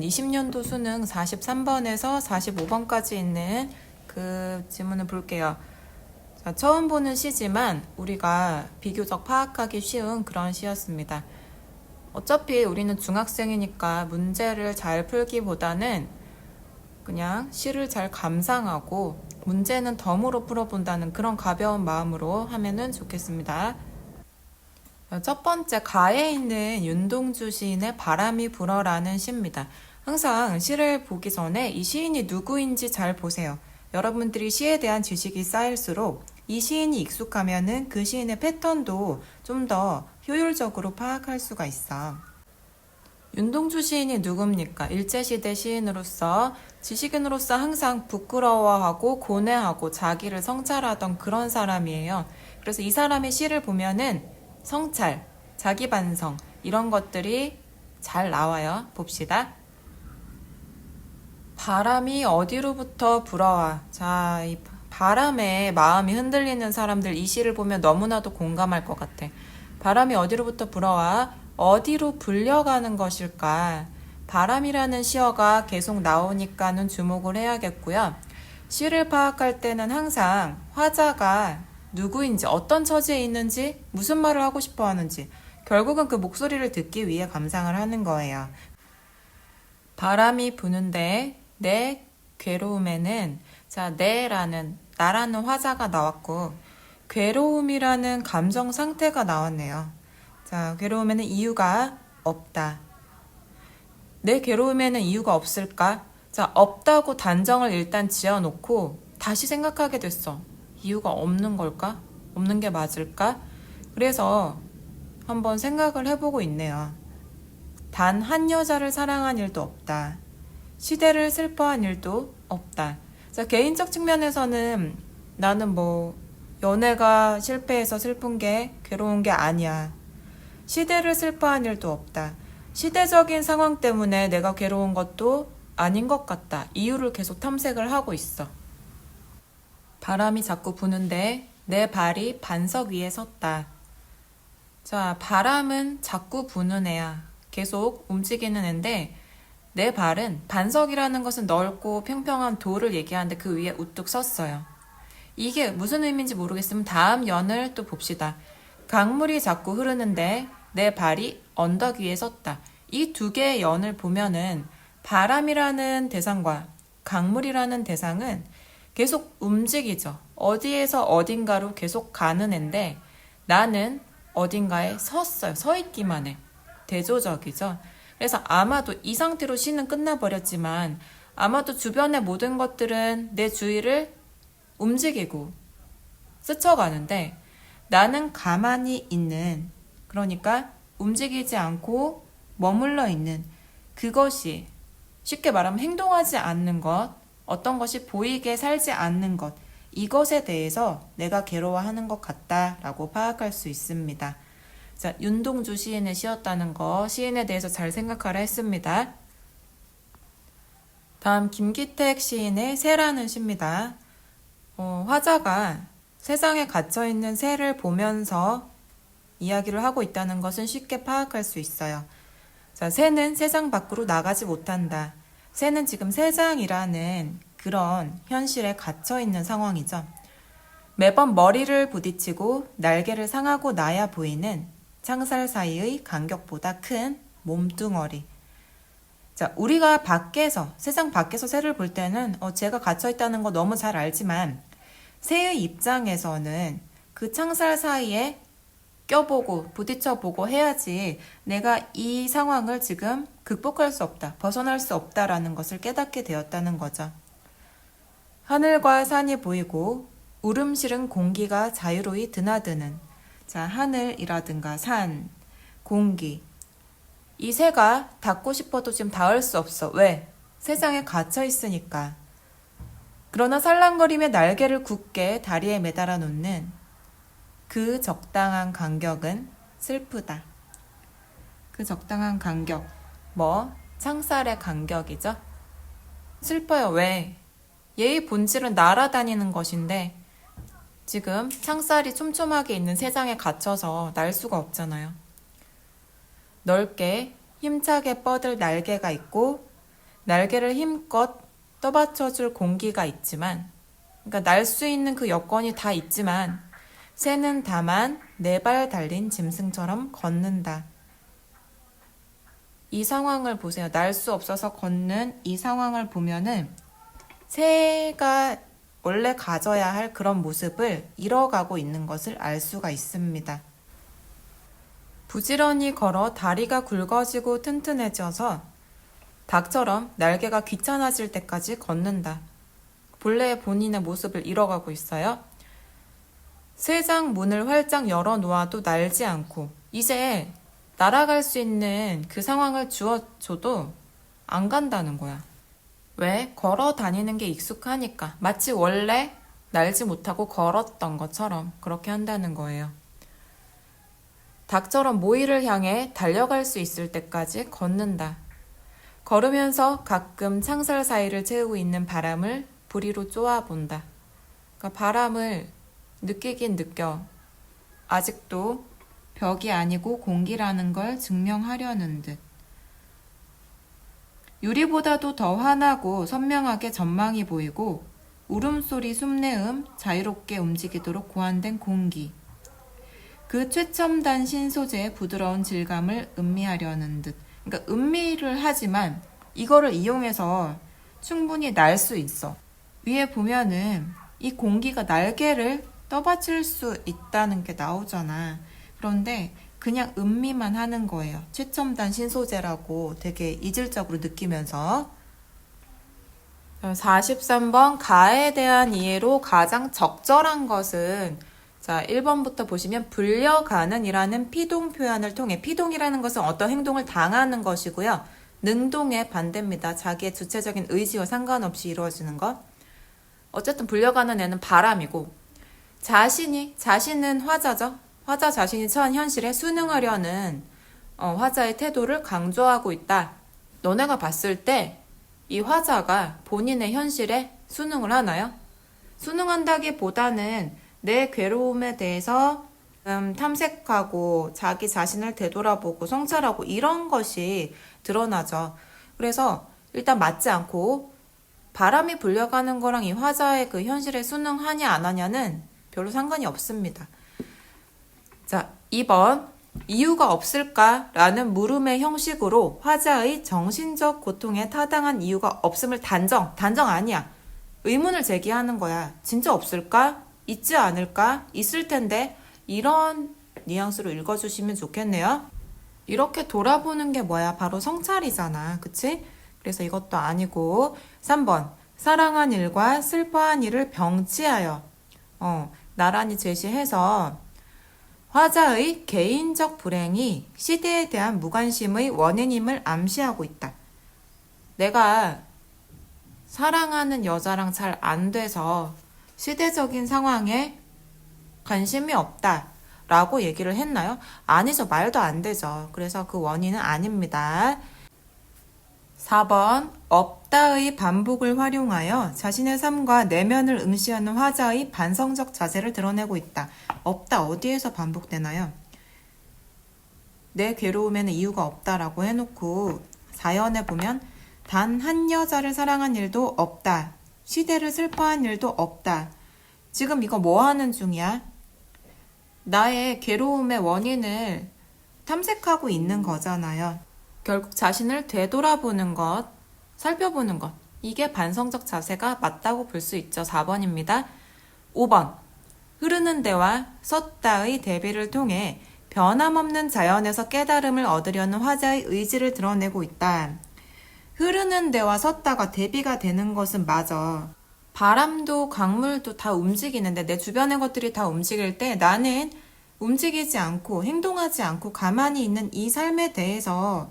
20년도 수능 43번에서 45번까지 있는 그 지문을 볼게요. 자, 처음 보는 시지만 우리가 비교적 파악하기 쉬운 그런 시였습니다. 어차피 우리는 중학생이니까 문제를 잘 풀기보다는 그냥 시를 잘 감상하고 문제는 덤으로 풀어본다는 그런 가벼운 마음으로 하면은 좋겠습니다. 첫 번째, 가에 있는 윤동주 시인의 바람이 불어라는 시입니다. 항상 시를 보기 전에 이 시인이 누구인지 잘 보세요. 여러분들이 시에 대한 지식이 쌓일수록 이 시인이 익숙하면은 그 시인의 패턴도 좀 더 효율적으로 파악할 수가 있어. 윤동주 시인이 누굽니까? 일제시대 시인으로서 지식인으로서 항상 부끄러워하고 고뇌하고 자기를 성찰하던 그런 사람이에요. 그래서 이 사람의 시를 보면은 성찰, 자기 반성 이런 것들이 잘 나와요. 봅시다. 바람이 어디로부터 불어와. 자, 이 바람에 마음이 흔들리는 사람들 이 시를 보면 너무나도 공감할 것 같아. 바람이 어디로부터 불어와 어디로 불려가는 것일까? 바람이라는 시어가 계속 나오니까는 주목을 해야겠고요. 시를 파악할 때는 항상 화자가 누구인지, 어떤 처지에 있는지, 무슨 말을 하고 싶어 하는지, 결국은 그 목소리를 듣기 위해 감상을 하는 거예요. 바람이 부는데 내 괴로움에는, 자, 나라는 화자가 나왔고, 괴로움이라는 감정 상태가 나왔네요. 자, 괴로움에는 이유가 없다. 내 괴로움에는 이유가 없을까? 자, 없다고 단정을 일단 지어놓고 다시 생각하게 됐어. 이유가 없는 걸까? 없는 게 맞을까? 그래서 한번 생각을 해보고 있네요. 단 한 여자를 사랑한 일도 없다. 시대를 슬퍼한 일도 없다. 자, 개인적 측면에서는 나는 연애가 실패해서 슬픈 게 괴로운 게 아니야. 시대를 슬퍼한 일도 없다. 시대적인 상황 때문에 내가 괴로운 것도 아닌 것 같다. 이유를 계속 탐색을 하고 있어. 바람이 자꾸 부는데 내 발이 반석 위에 섰다. 자, 바람은 자꾸 부는 애야. 계속 움직이는 애인데 내 발은, 반석이라는 것은 넓고 평평한 돌을 얘기하는데 그 위에 우뚝 섰어요. 이게 무슨 의미인지 모르겠으면 다음 연을 또 봅시다. 강물이 자꾸 흐르는데 내 발이 언덕 위에 섰다. 이 두 개의 연을 보면은 바람이라는 대상과 강물이라는 대상은 계속 움직이죠. 어디에서 어딘가로 계속 가는 앤데 나는 어딘가에 섰어요. 서 있기만 해. 대조적이죠. 그래서 아마도 이 상태로 시는 끝나버렸지만 아마도 주변의 모든 것들은 내 주위를 움직이고 스쳐가는데 나는 가만히 있는, 그러니까 움직이지 않고 머물러 있는 그것이, 쉽게 말하면 행동하지 않는 것, 어떤 것이 보이게 살지 않는 것, 이것에 대해서 내가 괴로워하는 것 같다라고 파악할 수 있습니다. 자, 윤동주 시인의 시였다는 거, 시인에 대해서 잘 생각하라 했습니다. 다음 김기택 시인의 새라는 시입니다. 화자가 세상에 갇혀있는 새를 보면서 이야기를 하고 있다는 것은 쉽게 파악할 수 있어요. 자, 새는 세상 밖으로 나가지 못한다. 새는 지금 세상이라는 그런 현실에 갇혀있는 상황이죠. 매번 머리를 부딪히고 날개를 상하고 나야 보이는 창살 사이의 간격보다 큰 몸뚱어리. 자, 우리가 밖에서, 세상 밖에서 새를 볼 때는 제가 갇혀있다는 거 너무 잘 알지만 새의 입장에서는 그 창살 사이에 껴보고 부딪혀보고 해야지 내가 이 상황을 지금 극복할 수 없다, 벗어날 수 없다라는 것을 깨닫게 되었다는 거죠. 하늘과 산이 보이고 울음 실은 공기가 자유로이 드나드는, 자, 하늘이라든가 산, 공기, 이 새가 닿고 싶어도 지금 닿을 수 없어. 왜? 세상에 갇혀 있으니까. 그러나 살랑거리며 날개를 굳게 다리에 매달아 놓는 그 적당한 간격은 슬프다. 그 적당한 간격, 창살의 간격이죠. 슬퍼요. 왜? 얘의 본질은 날아다니는 것인데 지금 창살이 촘촘하게 있는 세상에 갇혀서 날 수가 없잖아요. 넓게 힘차게 뻗을 날개가 있고 날개를 힘껏 떠받쳐줄 공기가 있지만, 그러니까 날 수 있는 그 여건이 다 있지만 새는 다만 4발 달린 짐승처럼 걷는다. 이 상황을 보세요. 날 수 없어서 걷는 이 상황을 보면은 새가 원래 가져야 할 그런 모습을 잃어가고 있는 것을 알 수가 있습니다. 부지런히 걸어 다리가 굵어지고 튼튼해져서 닭처럼 날개가 귀찮아질 때까지 걷는다. 본래의 본인의 모습을 잃어가고 있어요. 새장 문을 활짝 열어놓아도 날지 않고 이제 날아갈 수 있는 그 상황을 주어줘도 안 간다는 거야. 왜? 걸어 다니는 게 익숙하니까. 마치 원래 날지 못하고 걸었던 것처럼 그렇게 한다는 거예요. 닭처럼 모이를 향해 달려갈 수 있을 때까지 걷는다. 걸으면서 가끔 창살 사이를 채우고 있는 바람을 부리로 쪼아본다. 그러니까 바람을 느끼긴 느껴. 아직도 벽이 아니고 공기라는 걸 증명하려는 듯. 유리보다도 더 환하고 선명하게 전망이 보이고 울음소리 숨내음 자유롭게 움직이도록 고안된 공기. 그 최첨단 신소재의 부드러운 질감을 음미하려는 듯. 그러니까 음미를 하지만 이거를 이용해서 충분히 날 수 있어. 위에 보면은 이 공기가 날개를 떠받칠 수 있다는 게 나오잖아. 그런데 그냥 음미만 하는 거예요. 최첨단 신소재라고 되게 이질적으로 느끼면서. 43번 가에 대한 이해로 가장 적절한 것은 자 1번부터 보시면 불려가는 이라는 피동 표현을 통해 피동이라는 것은 어떤 행동을 당하는 것이고요. 능동의 반대입니다. 자기의 주체적인 의지와 상관없이 이루어지는 것. 어쨌든 불려가는 애는 바람이고 자신은 화자죠. 화자 자신이 처한 현실에 순응하려는 화자의 태도를 강조하고 있다. 너네가 봤을 때 이 화자가 본인의 현실에 순응을 하나요? 순응한다기보다는 내 괴로움에 대해서 탐색하고 자기 자신을 되돌아보고 성찰하고 이런 것이 드러나죠. 그래서 일단 맞지 않고 바람이 불려가는 거랑 이 화자의 그 현실에 순응하냐 안 하냐는 별로 상관이 없습니다. 자, 2번 이유가 없을까라는 물음의 형식으로 화자의 정신적 고통에 타당한 이유가 없음을 단정 아니야. 의문을 제기하는 거야. 진짜 없을까? 있지 않을까? 있을 텐데 이런 뉘앙스로 읽어주시면 좋겠네요. 이렇게 돌아보는 게 뭐야? 바로 성찰이잖아. 그치? 그래서 이것도 아니고 3번 사랑한 일과 슬퍼한 일을 병치하여 나란히 제시해서 화자의 개인적 불행이 시대에 대한 무관심의 원인임을 암시하고 있다. 내가 사랑하는 여자랑 잘 안 돼서 시대적인 상황에 관심이 없다 라고 얘기를 했나요? 아니죠. 말도 안 되죠. 그래서 그 원인은 아닙니다. 4번 없다의 반복을 활용하여 자신의 삶과 내면을 응시하는 화자의 반성적 자세를 드러내고 있다. 없다 어디에서 반복되나요? 내 괴로움에는 이유가 없다라고 해놓고 사연에 보면 단 한 여자를 사랑한 일도 없다. 시대를 슬퍼한 일도 없다. 지금 이거 뭐 하는 중이야? 나의 괴로움의 원인을 탐색하고 있는 거잖아요. 결국 자신을 되돌아보는 것, 살펴보는 것. 이게 반성적 자세가 맞다고 볼 수 있죠. 4번입니다. 5번. 흐르는 데와 섰다의 대비를 통해 변함없는 자연에서 깨달음을 얻으려는 화자의 의지를 드러내고 있다. 흐르는 데와 섰다가 대비가 되는 것은 맞아. 바람도 강물도 다 움직이는데 내 주변의 것들이 다 움직일 때 나는 움직이지 않고 행동하지 않고 가만히 있는 이 삶에 대해서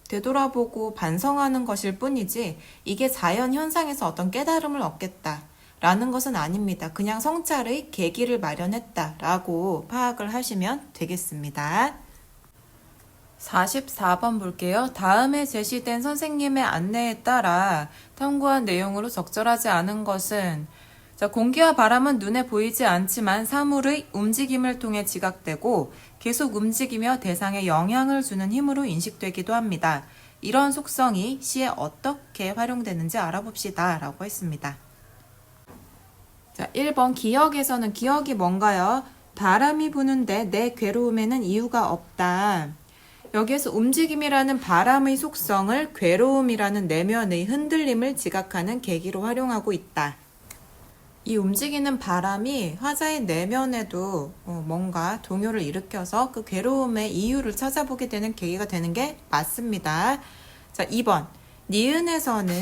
되돌아보고 반성하는 것일 뿐이지 이게 자연 현상에서 어떤 깨달음을 얻겠다라는 것은 아닙니다. 그냥 성찰의 계기를 마련했다라고 파악을 하시면 되겠습니다. 44번 볼게요. 다음에 제시된 선생님의 안내에 따라 탐구한 내용으로 적절하지 않은 것은 자, 공기와 바람은 눈에 보이지 않지만 사물의 움직임을 통해 지각되고 계속 움직이며 대상에 영향을 주는 힘으로 인식되기도 합니다. 이런 속성이 시에 어떻게 활용되는지 알아봅시다 라고 했습니다. 자, 1번 기역에서는 기역이 뭔가요? 바람이 부는데 내 괴로움에는 이유가 없다. 여기에서 움직임이라는 바람의 속성을 괴로움이라는 내면의 흔들림을 지각하는 계기로 활용하고 있다. 이 움직이는 바람이 화자의 내면에도 뭔가 동요를 일으켜서 그 괴로움의 이유를 찾아보게 되는 계기가 되는 게 맞습니다. 자, 2번 니은에서는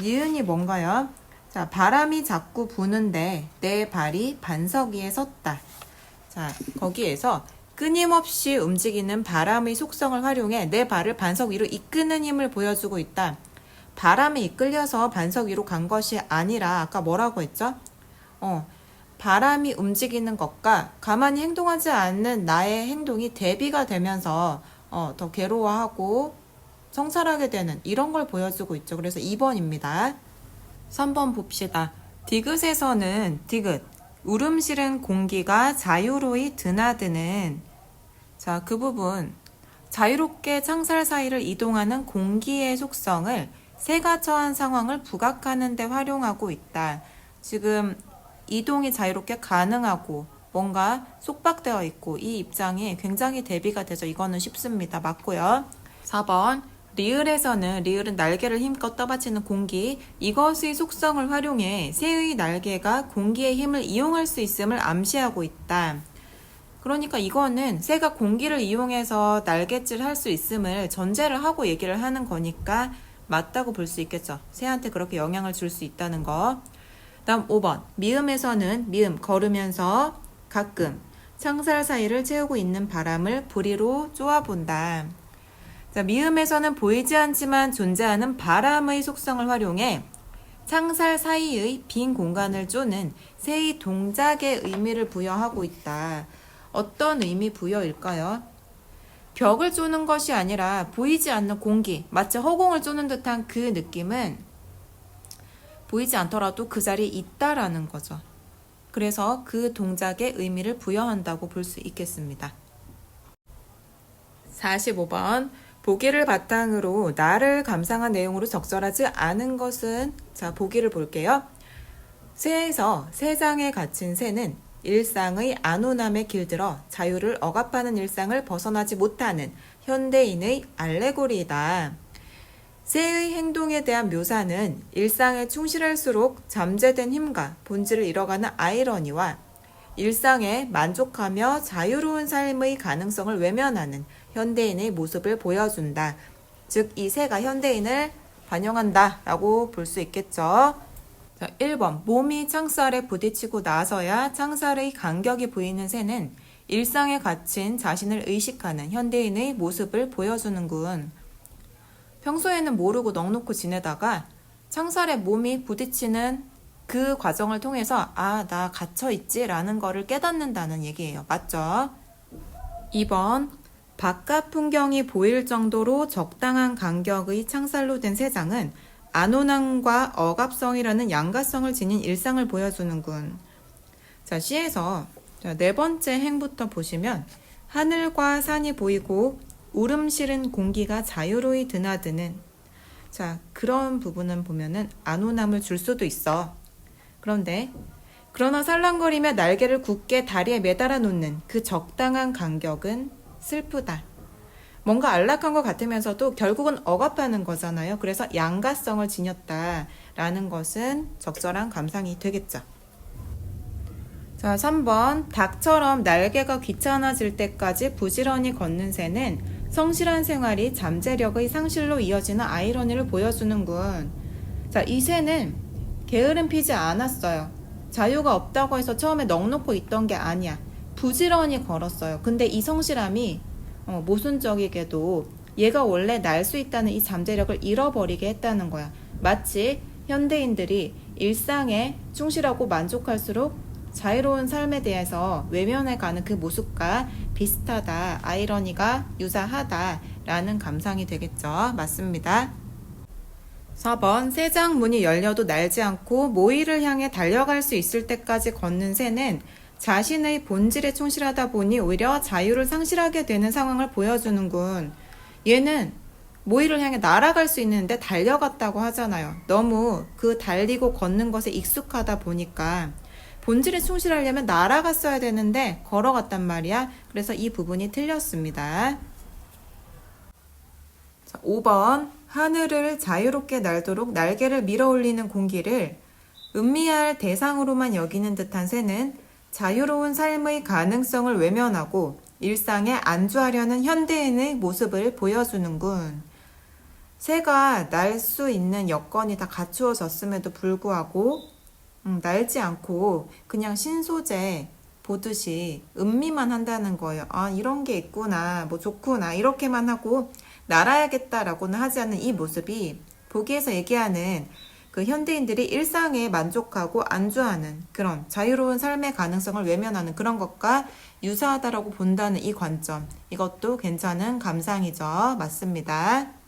니은이 뭔가요? 자, 바람이 자꾸 부는데 내 발이 반석 위에 섰다. 자, 거기에서 끊임없이 움직이는 바람의 속성을 활용해 내 발을 반석 위로 이끄는 힘을 보여주고 있다. 바람에 이끌려서 반석 위로 간 것이 아니라 아까 뭐라고 했죠? 바람이 움직이는 것과 가만히 행동하지 않는 나의 행동이 대비가 되면서 더 괴로워하고 성찰하게 되는 이런 걸 보여주고 있죠. 그래서 2번입니다. 3번 봅시다. 디귿에서는 디귿 울음 실은 공기가 자유로이 드나드는 자, 그 부분 자유롭게 창살 사이를 이동하는 공기의 속성을 새가 처한 상황을 부각하는 데 활용하고 있다. 지금 이동이 자유롭게 가능하고 뭔가 속박되어 있고 이 입장이 굉장히 대비가 되죠. 이거는 쉽습니다. 맞고요. 4번 리을에서는 리을은 날개를 힘껏 떠받치는 공기 이것의 속성을 활용해 새의 날개가 공기의 힘을 이용할 수 있음을 암시하고 있다. 그러니까 이거는 새가 공기를 이용해서 날갯질 할 수 있음을 전제를 하고 얘기를 하는 거니까 맞다고 볼 수 있겠죠. 새한테 그렇게 영향을 줄 수 있다는 거. 다음 5번 미음에서는 미음 걸으면서 가끔 창살 사이를 채우고 있는 바람을 부리로 쪼아본다. 자, 미음에서는 보이지 않지만 존재하는 바람의 속성을 활용해 창살 사이의 빈 공간을 쪼는 새의 동작의 의미를 부여하고 있다. 어떤 의미 부여일까요? 벽을 쪼는 것이 아니라 보이지 않는 공기, 마치 허공을 쪼는 듯한 그 느낌은 보이지 않더라도 그 자리에 있다라는 거죠. 그래서 그 동작의 의미를 부여한다고 볼 수 있겠습니다. 45번 보기를 바탕으로 나를 감상한 내용으로 적절하지 않은 것은 자, 보기를 볼게요. 새에서 세상에 갇힌 새는 일상의 안온함에 길들어 자유를 억압하는 일상을 벗어나지 못하는 현대인의 알레고리이다. 새의 행동에 대한 묘사는 일상에 충실할수록 잠재된 힘과 본질을 잃어가는 아이러니와 일상에 만족하며 자유로운 삶의 가능성을 외면하는 현대인의 모습을 보여준다. 즉, 이 새가 현대인을 반영한다 라고 볼 수 있겠죠. 자, 1번 몸이 창살에 부딪히고 나서야 창살의 간격이 보이는 새는 일상에 갇힌 자신을 의식하는 현대인의 모습을 보여주는군. 평소에는 모르고 넋놓고 지내다가 창살에 몸이 부딪히는 그 과정을 통해서 나 갇혀있지 라는 거를 깨닫는다는 얘기예요. 맞죠? 2번 바깥 풍경이 보일 정도로 적당한 간격의 창살로 된 새장은 안온함과 억압성이라는 양가성을 지닌 일상을 보여주는군. 자, 시에서 네 번째 행부터 보시면 하늘과 산이 보이고 울음 실은 공기가 자유로이 드나드는 자, 그런 부분은 보면은 안온함을 줄 수도 있어. 그러나 살랑거리며 날개를 굳게 다리에 매달아 놓는 그 적당한 간격은 슬프다. 뭔가 안락한 것 같으면서도 결국은 억압하는 거잖아요. 그래서 양가성을 지녔다라는 것은 적절한 감상이 되겠죠. 자, 3번 닭처럼 날개가 귀찮아질 때까지 부지런히 걷는 새는 성실한 생활이 잠재력의 상실로 이어지는 아이러니를 보여주는군. 자, 이 새는 게으름 피지 않았어요. 자유가 없다고 해서 처음에 넋놓고 있던 게 아니야. 부지런히 걸었어요. 근데 이 성실함이 모순적이게도 얘가 원래 날 수 있다는 이 잠재력을 잃어버리게 했다는 거야. 마치 현대인들이 일상에 충실하고 만족할수록 자유로운 삶에 대해서 외면해가는 그 모습과 비슷하다, 아이러니가 유사하다라는 감상이 되겠죠. 맞습니다. 4번 새장 문이 열려도 날지 않고 모이를 향해 달려갈 수 있을 때까지 걷는 새는 자신의 본질에 충실하다 보니 오히려 자유를 상실하게 되는 상황을 보여주는군. 얘는 모이를 향해 날아갈 수 있는데 달려갔다고 하잖아요. 너무 그 달리고 걷는 것에 익숙하다 보니까 본질에 충실하려면 날아갔어야 되는데 걸어갔단 말이야. 그래서 이 부분이 틀렸습니다. 자, 5번. 하늘을 자유롭게 날도록 날개를 밀어 올리는 공기를 음미할 대상으로만 여기는 듯한 새는 자유로운 삶의 가능성을 외면하고 일상에 안주하려는 현대인의 모습을 보여주는군. 새가 날 수 있는 여건이 다 갖추어졌음에도 불구하고 날지 않고 그냥 신소재 보듯이 음미만 한다는 거예요. 아, 이런 게 있구나, 뭐 좋구나, 이렇게만 하고 날아야겠다라고는 하지 않는 이 모습이 보기에서 얘기하는 그 현대인들이 일상에 만족하고 안주하는 그런 자유로운 삶의 가능성을 외면하는 그런 것과 유사하다라고 본다는 이 관점, 이것도 괜찮은 감상이죠. 맞습니다.